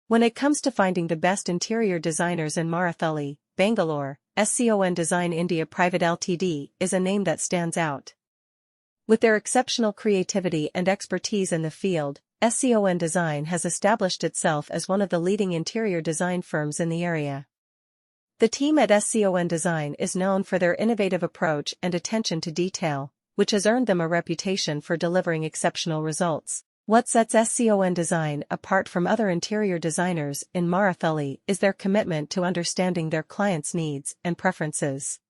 When it comes to finding the best interior designers in Marathahalli, Bangalore, SCON Design India Pvt Ltd is a name that stands out. With their exceptional creativity and expertise in the field, SCON Design has established itself as one of the leading interior design firms in the area. The team at SCON Design is known for their innovative approach and attention to detail, which has earned them a reputation for delivering exceptional results. What sets SCON Design apart from other interior designers in Marathahalli is their commitment to understanding their clients' needs and preferences.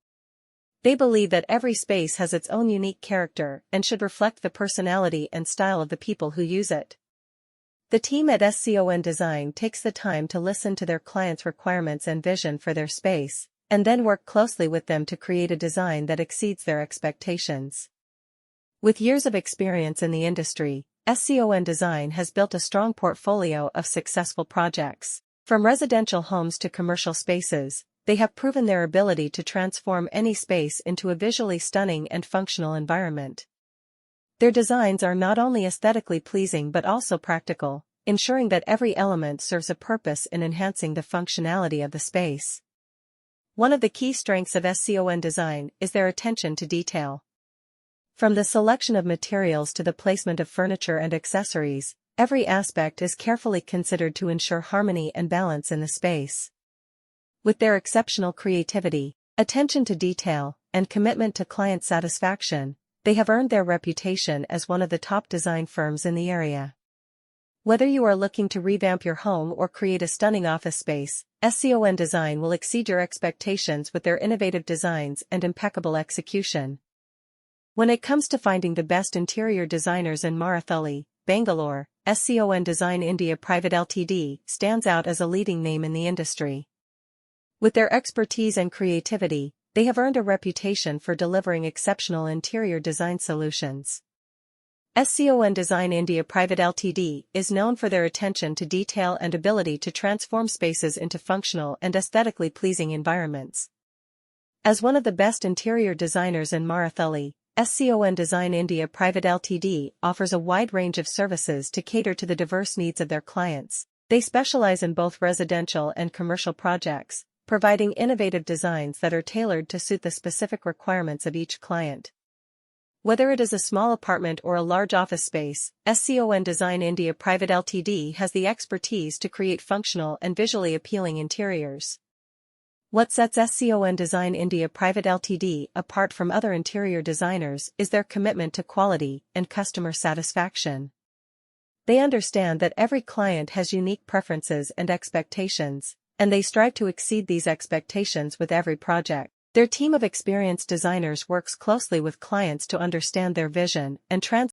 They believe that every space has its own unique character and should reflect the personality and style of the people who use it. The team at SCON Design takes the time to listen to their clients' requirements and vision for their space, and then work closely with them to create a design that exceeds their expectations. With years of experience in the industry, SCON Design has built a strong portfolio of successful projects. From residential homes to commercial spaces, they have proven their ability to transform any space into a visually stunning and functional environment. Their designs are not only aesthetically pleasing but also practical, ensuring that every element serves a purpose in enhancing the functionality of the space. One of the key strengths of SCON Design is their attention to detail. From the selection of materials to the placement of furniture and accessories, every aspect is carefully considered to ensure harmony and balance in the space. With their exceptional creativity, attention to detail, and commitment to client satisfaction, they have earned their reputation as one of the top design firms in the area. Whether you are looking to revamp your home or create a stunning office space, SCON Design will exceed your expectations with their innovative designs and impeccable execution. When it comes to finding the best interior designers in Marathahalli, Bangalore, SCON Design India Pvt Ltd stands out as a leading name in the industry. With their expertise and creativity, they have earned a reputation for delivering exceptional interior design solutions. SCON Design India Pvt Ltd is known for their attention to detail and ability to transform spaces into functional and aesthetically pleasing environments. As one of the best interior designers in Marathahalli, SCON Design India Pvt Ltd offers a wide range of services to cater to the diverse needs of their clients. They specialize in both residential and commercial projects, providing innovative designs that are tailored to suit the specific requirements of each client. Whether it is a small apartment or a large office space, SCON Design India Pvt Ltd has the expertise to create functional and visually appealing interiors. What sets SCON Design India Pvt Ltd apart from other interior designers is their commitment to quality and customer satisfaction. They understand that every client has unique preferences and expectations, and they strive to exceed these expectations with every project. Their team of experienced designers works closely with clients to understand their vision and translate